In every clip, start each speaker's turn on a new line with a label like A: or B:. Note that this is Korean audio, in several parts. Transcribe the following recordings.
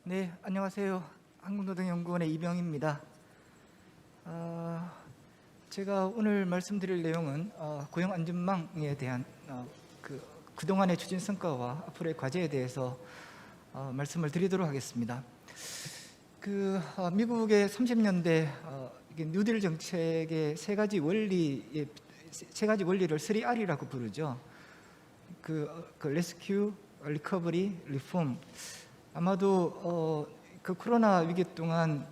A: 네, 안녕하세요. 한국노동연구원의 이병입니다. 제가 오늘 말씀드릴 내용은 고용안전망에 대한 그동안의 추진 성과와 앞으로의 과제에 대해서 말씀을 드리도록 하겠습니다. 미국의 30년대 뉴딜 정책의 세 가지 원리를 3R이라고 부르죠. 레스큐, 리커버리, 리폼. 아마도 코로나 위기 동안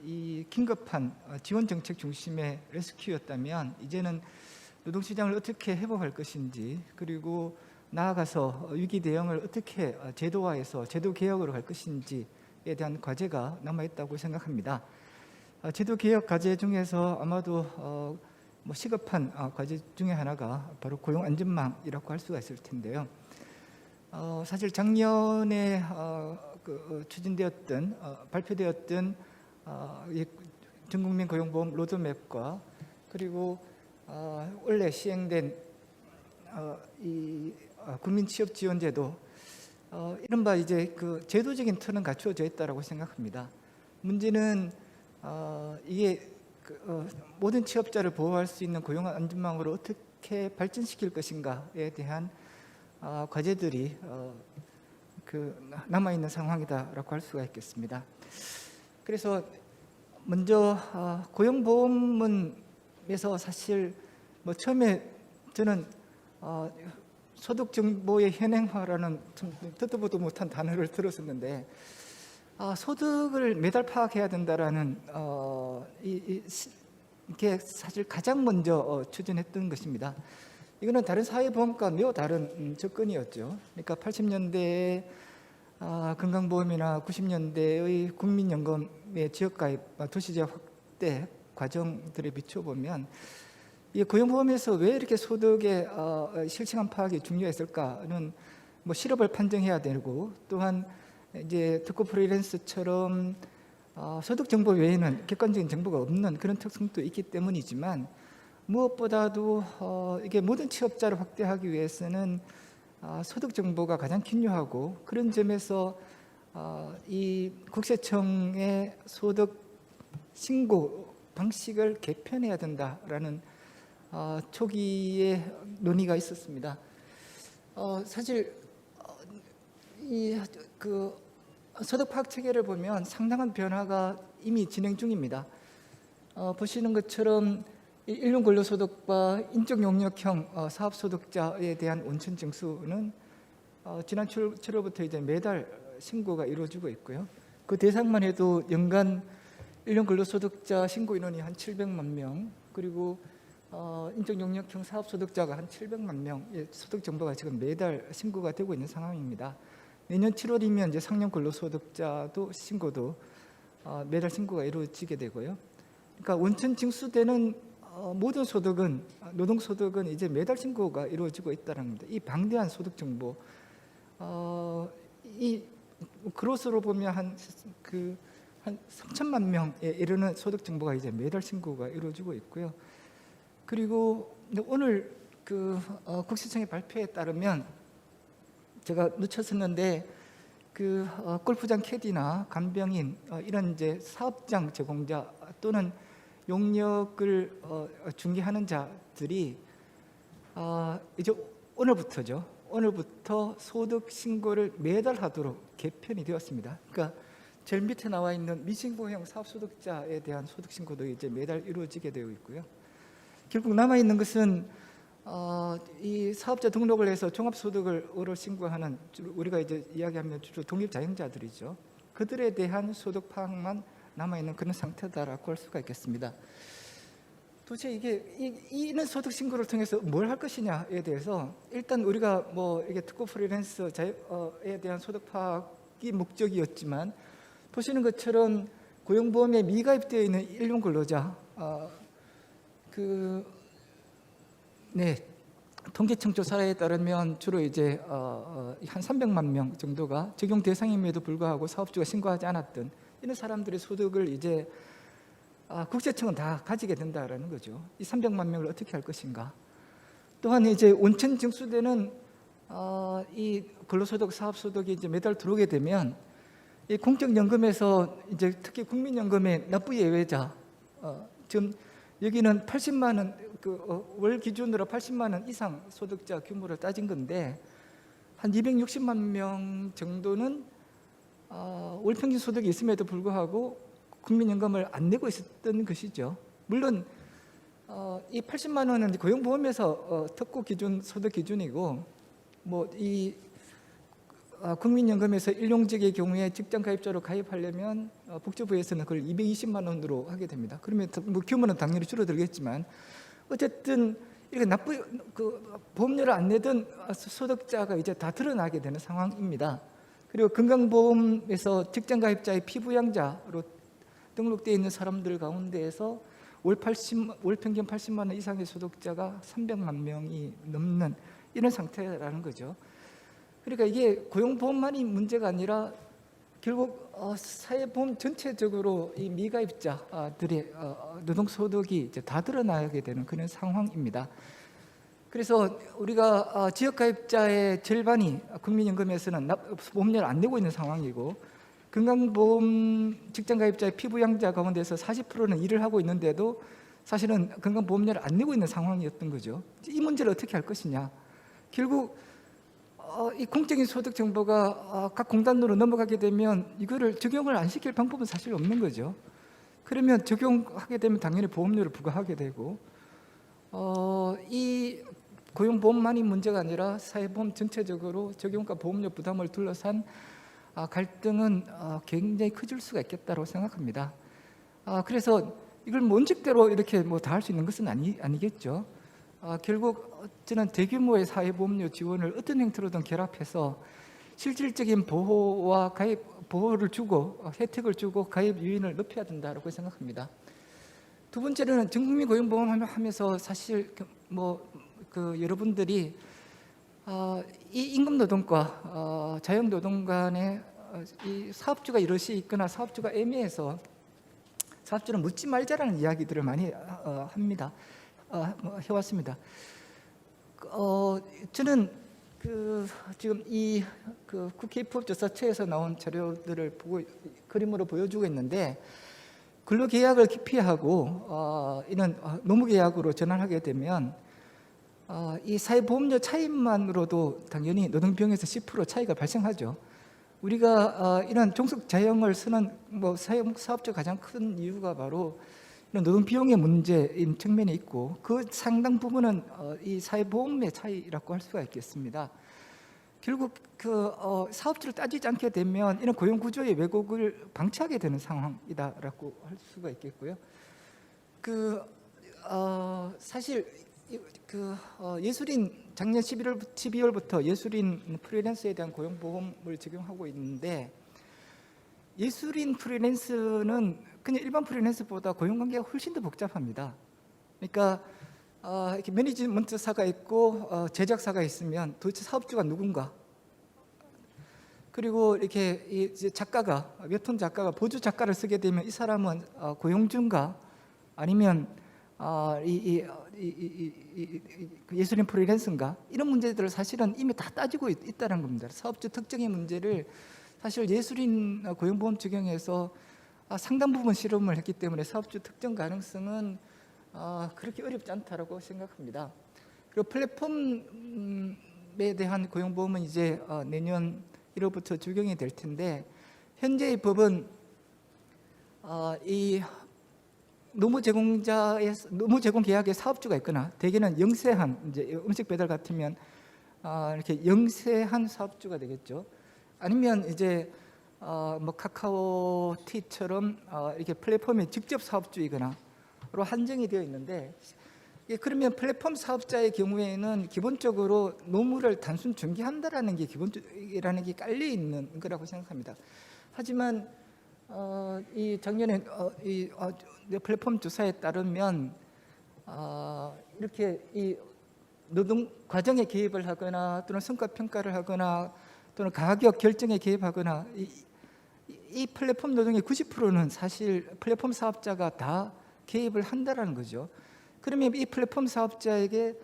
A: 이 긴급한 지원 정책 중심의 레스큐였다면 이제는 노동시장을 어떻게 회복할 것인지, 그리고 나아가서 위기 대응을 어떻게 제도화해서 제도 개혁으로 할 것인지에 대한 과제가 남아있다고 생각합니다. 제도 개혁 과제 중에서 아마도 시급한 과제 중에 하나가 바로 고용 안전망이라고 할 수가 있을 텐데요. 사실 작년에 추진되었던 발표되었던 전국민 고용보험 로드맵과 그리고 원래 시행된 이 국민취업지원제도, 이른바 이제 제도적인 틀은 갖추어져 있다고 생각합니다. 문제는 이게 모든 취업자를 보호할 수 있는 고용 안전망으로 어떻게 발전시킬 것인가에 대한 과제들이 남아있는 상황이다라고 할 수가 있겠습니다. 그래서 먼저 고용보험에서 사실 처음에 저는 소득정보의 현행화라는 듣도 보도 못한 단어를 들었었는데, 소득을 매달 파악해야 된다라는 이게 사실 가장 먼저 추진했던 것입니다. 이거는 다른 사회보험과 매우 다른 접근이었죠. 그러니까 80년대에 건강보험이나 90년대의 국민연금의 지역가입, 도시지역 확대 과정들에 비춰보면 이 고용보험에서 왜 이렇게 소득의 실시간 파악이 중요했을까는 실업을 판정해야 되고, 또한 이제 특허 프리랜서처럼 소득 정보 외에는 객관적인 정보가 없는 그런 특성도 있기 때문이지만, 무엇보다도 이게 모든 취업자를 확대하기 위해서는 소득 정보가 가장 중요하고, 그런 점에서 이 국세청의 소득 신고 방식을 개편해야 된다라는 초기의 논의가 있었습니다. 사실 이 소득 파악 체계를 보면 상당한 변화가 이미 진행 중입니다. 보시는 것처럼 일용 근로소득과 인적 용역형 사업소득자에 대한 원천 징수는 지난 7월부터 이제 매달 신고가 이루어지고 있고요. 그 대상만 해도 연간 일용 근로소득자 신고 인원이 한 700만 명, 그리고 인적 용역형 사업소득자가 한 700만 명의 소득 정보가 지금 매달 신고가 되고 있는 상황입니다. 내년 7월이면 이제 상용 근로소득자도 신고도 매달 신고가 이루어지게 되고요. 그러니까 원천 징수되는 모든 소득은, 노동소득은 이제 매달 신고가 이루어지고 있다는 겁니다. 이 방대한 소득 정보, 이 그로스로 보면 한 3천만 명에 이르는 소득 정보가 이제 매달 신고가 이루어지고 있고요. 그리고 오늘 국세청의 발표에 따르면, 제가 놓쳤었는데 골프장 캐디나 간병인, 이런 이제 사업장 제공자 또는 용역을 중개하는 자들이 이제 오늘부터 소득 신고를 매달 하도록 개편이 되었습니다. 그러니까 제일 밑에 나와 있는 미신고형 사업소득자에 대한 소득 신고도 이제 매달 이루어지게 되어 있고요. 결국 남아 있는 것은 이 사업자 등록을 해서 종합소득으로 신고하는, 우리가 이제 이야기하면 주로 독립자영자들이죠. 그들에 대한 소득 파악만 남아있는 그런 상태다라고 할 수가 있겠습니다. 도대체 이런 소득 신고를 통해서 뭘 할 것이냐에 대해서, 일단 우리가 이게 특허 프리랜서에 대한 소득 파악이 목적이었지만, 보시는 것처럼 고용보험에 미가입되어 있는 일용 근로자, 통계청 조사에 따르면 주로 이제 한 300만 명 정도가 적용 대상임에도 불구하고 사업주가 신고하지 않았던 이런 사람들의 소득을 이제 국세청은 다 가지게 된다라는 거죠. 이 300만 명을 어떻게 할 것인가. 또한 이제 원천 징수되는 이 근로소득, 사업소득이 이제 매달 들어오게 되면 이 공적연금에서 이제 특히 국민연금의 납부 예외자, 지금 여기는 80만 원, 월 기준으로 80만 원 이상 소득자 규모를 따진 건데 한 260만 명 정도는 월 평균 소득이 있음에도 불구하고 국민연금을 안 내고 있었던 것이죠. 물론 이 80만 원은 고용보험에서 특고 기준 소득 기준이고, 뭐 이 국민연금에서 일용직의 경우에 직장 가입자로 가입하려면 복지부에서는 그걸 220만 원으로 하게 됩니다. 그러면 뭐 규모는 당연히 줄어들겠지만 어쨌든 이렇게 보험료를 안 내던 소득자가 이제 다 드러나게 되는 상황입니다. 그리고 건강보험에서 직장 가입자의 피부양자로 등록되어 있는 사람들 가운데에서 월 평균 80만 원 이상의 소득자가 300만 명이 넘는 이런 상태라는 거죠. 그러니까 이게 고용보험만이 문제가 아니라 결국 사회보험 전체적으로 이 미가입자들의 노동소득이 이제 다 드러나게 되는 그런 상황입니다. 그래서 우리가 지역가입자의 절반이 국민연금에서는 보험료를 안 내고 있는 상황이고, 건강보험 직장가입자의 피부양자 가운데서 40%는 일을 하고 있는데도 사실은 건강보험료를 안 내고 있는 상황이었던 거죠. 이 문제를 어떻게 할 것이냐. 결국 이 공적인 소득 정보가 각 공단으로 넘어가게 되면 이거를 적용을 안 시킬 방법은 사실 없는 거죠. 그러면 적용하게 되면 당연히 보험료를 부과하게 되고, 이 고용보험만이 문제가 아니라 사회보험 전체적으로 적용과 보험료 부담을 둘러싼 갈등은 굉장히 커질 수가 있겠다고 생각합니다. 그래서 이걸 원칙대로 이렇게 뭐 다 할 수 있는 것은 아니겠죠. 결국 저는 대규모의 사회보험료 지원을 어떤 형태로든 결합해서 실질적인 보호와 보호를 주고 혜택을 주고 가입 유인을 높여야 된다고 생각합니다. 두 번째는 전국민 고용보험 하면서 사실 여러분들이 이 임금노동과 자영노동 간에 이 사업주가 이것이 있거나 사업주가 애매해서 사업주는 묻지 말자라는 이야기들을 많이 합니다. 해왔습니다. 저는 지금 이 국회 입법조사처에서 나온 자료들을 그림으로 보여주고 있는데, 근로계약을 기피하고 이런 노무계약으로 전환하게 되면 이 사회보험료 차이만으로도 당연히 노동비용에서 10% 차이가 발생하죠. 우리가 이런 종속 자영을 쓰는 사업자 가장 큰 이유가 바로 이런 노동비용의 문제인 측면이 있고, 그 상당 부분은 이 사회보험의 차이라고 할 수가 있겠습니다. 결국 사업주를 따지지 않게 되면 이런 고용구조의 왜곡을 방치하게 되는 상황이다라고 할 수가 있겠고요. 사실 예술인 작년 12월부터 예술인 프리랜서에 대한 고용보험을 적용하고 있는데, 예술인 프리랜서는 그냥 일반 프리랜서보다 고용관계가 훨씬 더 복잡합니다. 그러니까 이렇게 매니지먼트사가 있고 제작사가 있으면 도대체 사업주가 누군가, 그리고 이렇게 이제 작가가 웹툰 작가가 보조 작가를 쓰게 되면 이 사람은 고용주인가 아니면 예술인 프리랜서인가, 이런 문제들을 사실은 이미 다 따지고 있다는 겁니다. 사업주 특정의 문제를 사실 예술인 고용보험 적용에서 상당 부분 실험을 했기 때문에 사업주 특정 가능성은 그렇게 어렵지 않다고 생각합니다. 그리고 플랫폼에 대한 고용보험은 이제 내년 1월부터 적용이 될 텐데, 현재의 법은 이 노무 제공 계약에 사업주가 있거나, 대개는 영세한, 이제 음식 배달 같으면 이렇게 영세한 사업주가 되겠죠. 아니면 이제 카카오티처럼 이렇게 플랫폼의 직접 사업주이거나로 한정이 되어 있는데, 그러면 플랫폼 사업자의 경우에는 기본적으로 노무를 단순 중개한다라는 게 기본적이라는 게 깔려 있는 거라고 생각합니다. 하지만 이 작년에 이 플랫폼 조사에 따르면 이렇게 이 노동 과정에 개입을 하거나 또는 성과 평가를 하거나 또는 가격 결정에 개입하거나 이 플랫폼 노동의 90%는 사실 플랫폼 사업자가 다 개입을 한다라는 거죠. 그러면 이 플랫폼 사업자에게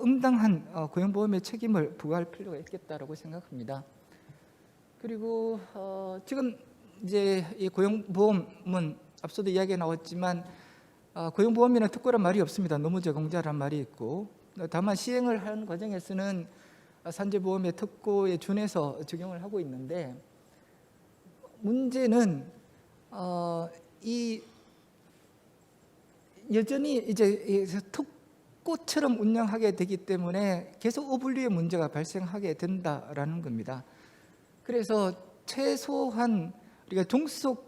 A: 응당한 고용보험의 책임을 부과할 필요가 있겠다라고 생각합니다. 그리고 지금 이제 이 고용보험은 앞서도 이야기가 나왔지만 고용보험에는 특별한 말이 없습니다. 노무제공자란 말이 있고, 다만 시행을 하는 과정에서는 산재보험의 특고에 준해서 적용을 하고 있는데, 문제는 이 여전히 이제 특고처럼 운영하게 되기 때문에 계속 오분류의 문제가 발생하게 된다라는 겁니다. 그래서 최소한 우리가 종속성의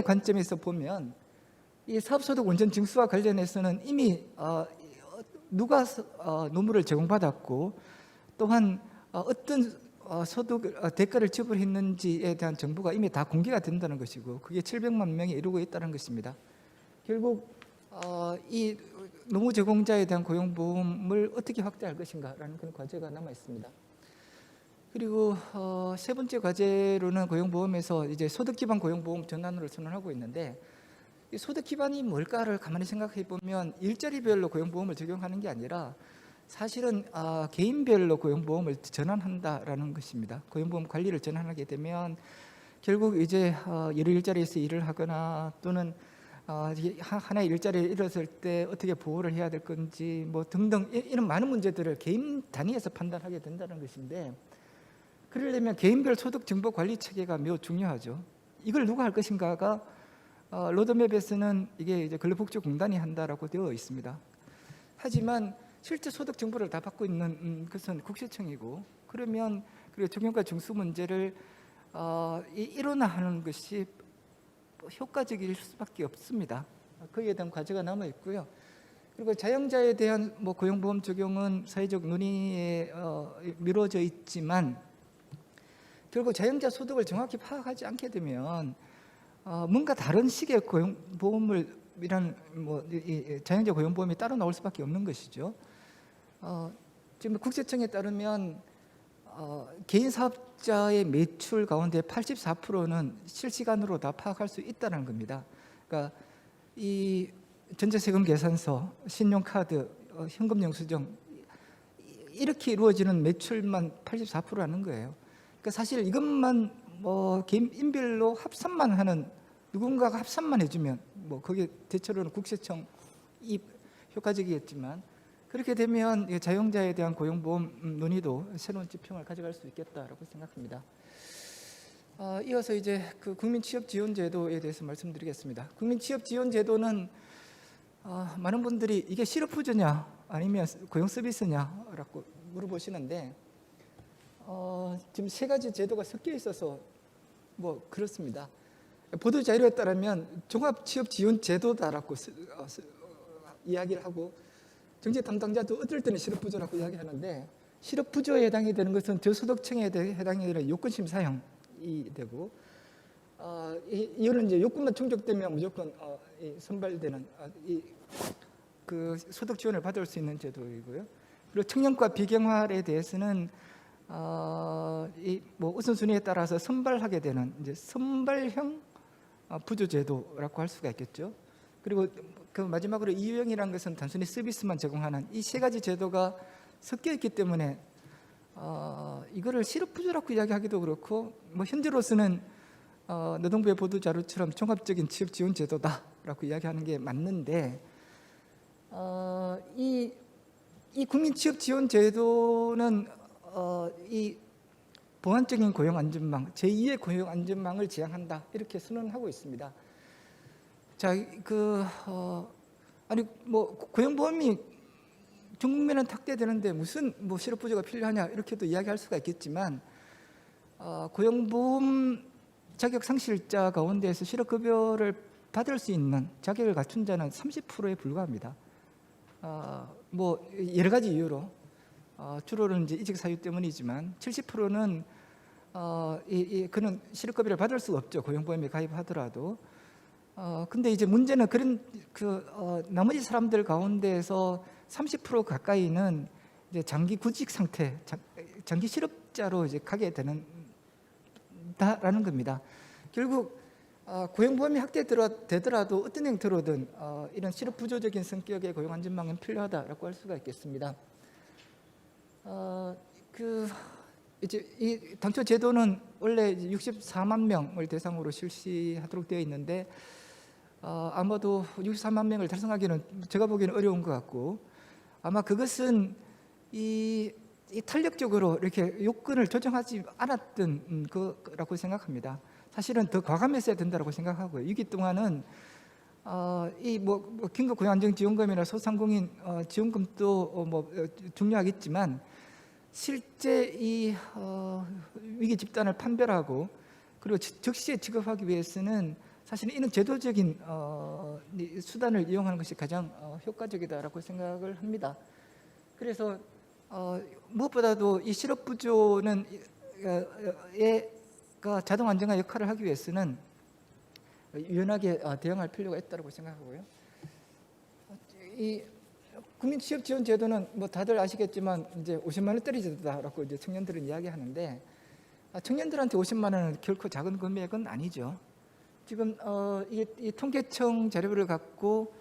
A: 관점에서 보면 이 사업소득 원전 징수와 관련해서는 이미 누가 노무를 제공받았고, 또한 어떤 소득 대가를 지불했는지에 대한 정보가 이미 다 공개가 된다는 것이고, 그게 700만 명에 이르고 있다는 것입니다. 결국 이 노무 제공자에 대한 고용보험을 어떻게 확대할 것인가라는 그런 과제가 남아 있습니다. 그리고 세 번째 과제로는 고용보험에서 이제 소득 기반 고용보험 전환을 선언하고 있는데, 이 소득 기반이 뭘까를 가만히 생각해 보면 일자리별로 고용보험을 적용하는 게 아니라 사실은 개인별로 고용보험을 전환한다라는 것입니다. 고용보험 관리를 전환하게 되면 결국 이제 여러 일자리에서 일을 하거나 또는 하나의 일자리를 잃었을 때 어떻게 보호를 해야 될 건지 뭐 등등 이런 많은 문제들을 개인 단위에서 판단하게 된다는 것인데, 그러려면 개인별 소득 정보 관리 체계가 매우 중요하죠. 이걸 누가 할 것인가가 로드맵에서는 이게 이제 근로복지공단이 한다라고 되어 있습니다. 하지만 실제 소득 정보를 다 받고 있는 것은 국세청이고, 그러면 그리고 적용과 징수 문제를 일원화하는 것이 효과적일 수밖에 없습니다. 거기에 대한 과제가 남아 있고요. 그리고 자영자에 대한 고용보험 적용은 사회적 논의에 미뤄져 있지만, 결국 자영자 소득을 정확히 파악하지 않게 되면 뭔가 다른 식의 고용보험을 이런 자영자 고용보험이 따로 나올 수밖에 없는 것이죠. 지금 국세청에 따르면 개인 사업자의 매출 가운데 84%는 실시간으로 다 파악할 수 있다는 겁니다. 그러니까 이 전자세금 계산서, 신용카드, 현금 영수증 이렇게 이루어지는 매출만 84%라는 거예요. 그러니까 사실 이것만 개인별로 합산만 하는, 누군가가 합산만 해주면 그게 대체로는 국세청이 효과적이겠지만, 그렇게 되면 자영자에 대한 고용보험 논의도 새로운 지평을 가져갈 수 있겠다라고 생각합니다. 이어서 이제 그 국민취업지원제도에 대해서 말씀드리겠습니다. 국민취업지원제도는 많은 분들이 이게 실업扶助냐 아니면 고용서비스냐라고 물어보시는데, 지금 세 가지 제도가 섞여 있어서 그렇습니다. 보도 자료에 따르면 종합취업지원제도다라고 이야기를 하고, 정책 담당자도 어떨 때는 실업부조라고 이야기하는데, 실업부조에 해당이 되는 것은 저소득층에 해당이 되는 요건심사형이 되고, 이거는 이제 요건만 충족되면 무조건 선발되는 그 소득 지원을 받을 수 있는 제도이고요. 그리고 청년과 비경활에 대해서는 우선순위에 따라서 선발하게 되는 이제 선발형 부조제도라고 할 수가 있겠죠. 그리고 그 마지막으로 이유형이라는 것은 단순히 서비스만 제공하는 이 세 가지 제도가 섞여 있기 때문에 이거를 실업부조라고 이야기하기도 그렇고, 현재로서는 노동부의 보도 자료처럼 종합적인 취업 지원 제도다라고 이야기하는 게 맞는데, 이 국민 취업 지원 제도는 이 보완적인 고용 안전망, 제2의 고용 안전망을 지향한다 이렇게 선언하고 있습니다. 자, 고용보험이 전 국민은 확대되는데 무슨 실업부조가 필요하냐 이렇게도 이야기할 수가 있겠지만, 고용보험 자격 상실자 가운데에서 실업급여를 받을 수 있는 자격을 갖춘 자는 30%에 불과합니다. 여러 가지 이유로 주로는 이제 이직 사유 때문이지만 70%는 그는 실업급여를 받을 수가 없죠. 고용보험에 가입하더라도. 근데 이제 문제는 그런 나머지 사람들 가운데에서 30% 가까이는 이제 장기 구직 상태, 장기 실업자로 이제 가게 되는다라는 겁니다. 결국 고용보험이 확대되더라도 어떤 형태로든 이런 실업부조적인 성격의 고용 안전망은 필요하다라고 할 수가 있겠습니다. 이제 이 당초 제도는 원래 64만 명을 대상으로 실시하도록 되어 있는데 아마도 64만 명을 달성하기는 제가 보기에는 어려운 것 같고, 아마 그것은 이 탄력적으로 이렇게 요건을 조정하지 않았던 거라고 생각합니다. 사실은 더 과감했어야 된다고 생각하고요. 6기 동안은 이뭐 긴급 고용안정지원금이나 소상공인 지원금도 중요하겠지만, 실제 이 위기 집단을 판별하고 그리고 즉시에 지급하기 위해서는 사실은 이런 제도적인 수단을 이용하는 것이 가장 효과적이다라고 생각을 합니다. 그래서 무엇보다도 이 실업부조는 자동 안정화 역할을 하기 위해서는 유연하게 대응할 필요가 있다고 생각하고요. 이 국민취업지원제도는 뭐 다들 아시겠지만 이제 50만 원짜리 제도다라고 이제 청년들은 이야기하는데, 청년들한테 50만 원은 결코 작은 금액은 아니죠. 지금 이 통계청 자료를 갖고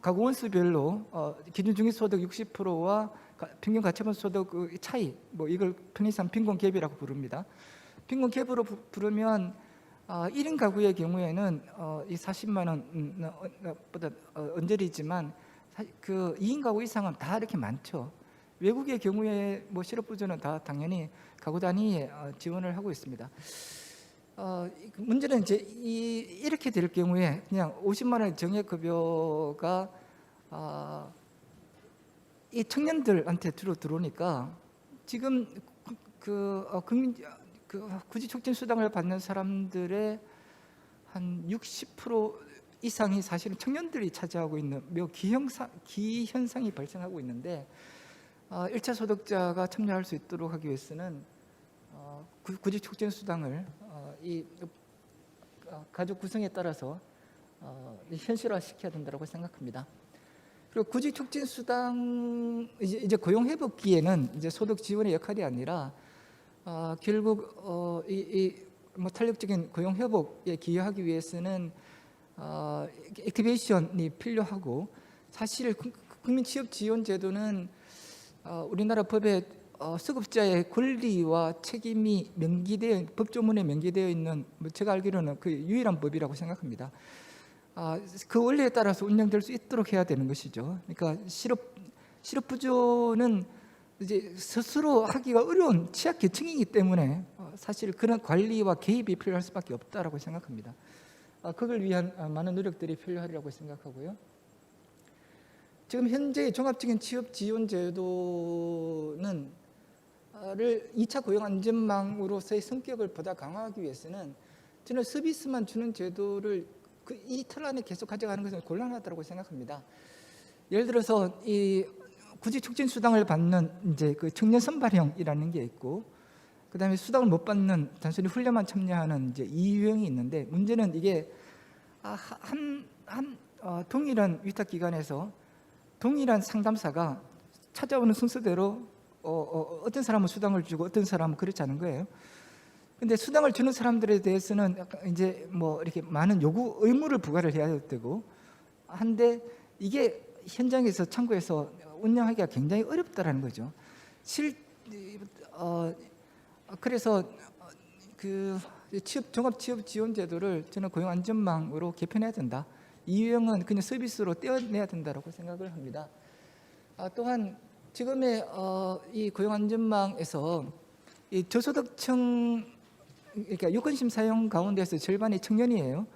A: 가구원수별로 기준 중위소득 60%와 평균 가처분 소득 그 차이, 뭐 이걸 편의상 빈곤 갭이라고 부릅니다. 빈곤 갭으로 부르면 1인 가구의 경우에는 이 40만 원보다 언저리지만 그 2인 가구 이상은 다 이렇게 많죠. 외국의 경우에 뭐 실업부조는 다 당연히 가구 단위에 지원을 하고 있습니다. 문제는 이제 이렇게 될 경우에 그냥 50만 원 정액급여가 이 청년들한테 주로 들어오니까, 지금 구직 촉진 수당을 받는 사람들의 한 60% 이상이 사실은 청년들이 차지하고 있는 매우 기현상이 발생하고 있는데, 1차 소득자가 참여할 수 있도록 하기 위해서는 구직 촉진 수당을 이 가족 구성에 따라서 현실화 시켜야 된다고 생각합니다. 그리고 구직 촉진 수당 이제 고용 회복기에는 이제 소득 지원의 역할이 아니라 결국 뭐 탄력적인 고용 회복에 기여하기 위해서는 액티베이션이 필요하고, 사실 국민취업지원제도는 우리나라 법에 수급자의 권리와 책임이 법조문에 명기되어 있는, 제가 알기로는 그 유일한 법이라고 생각합니다. 그 원리에 따라서 운영될 수 있도록 해야 되는 것이죠. 그러니까 실업부조는 이제 스스로 하기가 어려운 취약계층이기 때문에 사실 그런 관리와 개입이 필요할 수밖에 없다라고 생각합니다. 그걸 위한 많은 노력들이 필요하리라고 생각하고요. 지금 현재 종합적인 취업지원제도는 2차 고용안전망으로서의 성격을 보다 강화하기 위해서는 저는 서비스만 주는 제도를 이 틀 안에 계속 가져가는 것은 곤란하다고 생각합니다. 예를 들어서 이 구직 촉진 수당을 받는 이제 그 청년 선발형이라는 게 있고, 그다음에 수당을 못 받는 단순히 훈련만 참여하는 이제 이 유형이 있는데, 문제는 이게 동일한 위탁 기관에서 동일한 상담사가 찾아오는 순서대로 어떤 사람은 수당을 주고 어떤 사람은 그렇지 않은 거예요. 근데 수당을 주는 사람들에 대해서는 이제 뭐 이렇게 많은 의무를 부과를 해야 되고 한데, 이게 현장에서 창구에서 운영하기가 굉장히 어렵다라는 거죠. 그래서 그 종합취업지원제도를 저는 고용안전망으로 개편해야 된다. 이 유형은 그냥 서비스로 떼어내야 된다고 생각을 합니다. 또한 지금의 이 고용안전망에서 이 저소득층, 그러니까 요건심 사용 가운데서 절반이 청년이에요.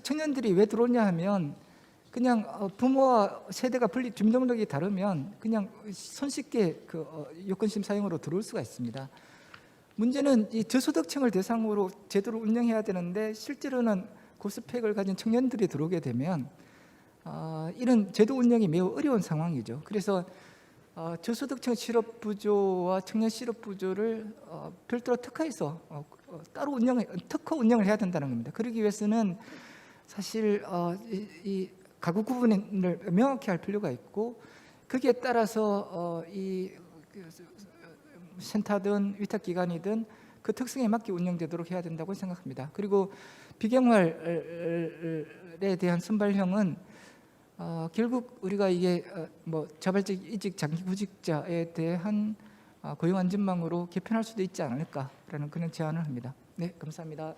A: 청년들이 왜 들어오냐 하면 그냥 부모와 세대가 주민등록이 다르면 그냥 손쉽게 그 요건심 사용으로 들어올 수가 있습니다. 문제는 이 저소득층을 대상으로 제도를 운영해야 되는데, 실제로는 고스펙을 가진 청년들이 들어오게 되면 이런 제도 운영이 매우 어려운 상황이죠. 그래서 저소득층 실업부조와 청년 실업부조를 별도로 특화해서 따로 특허 운영을 해야 된다는 겁니다. 그러기 위해서는 사실 이 가구 구분을 명확히 할 필요가 있고, 거기에 따라서 이 센터든 위탁기관이든 그 특성에 맞게 운영되도록 해야 된다고 생각합니다. 그리고 비경활에 대한 선발형은 결국 우리가 이게 뭐 자발적 이직 장기구직자에 대한 고용안전망으로 개편할 수도 있지 않을까라는 그런 제안을 합니다. 네, 감사합니다.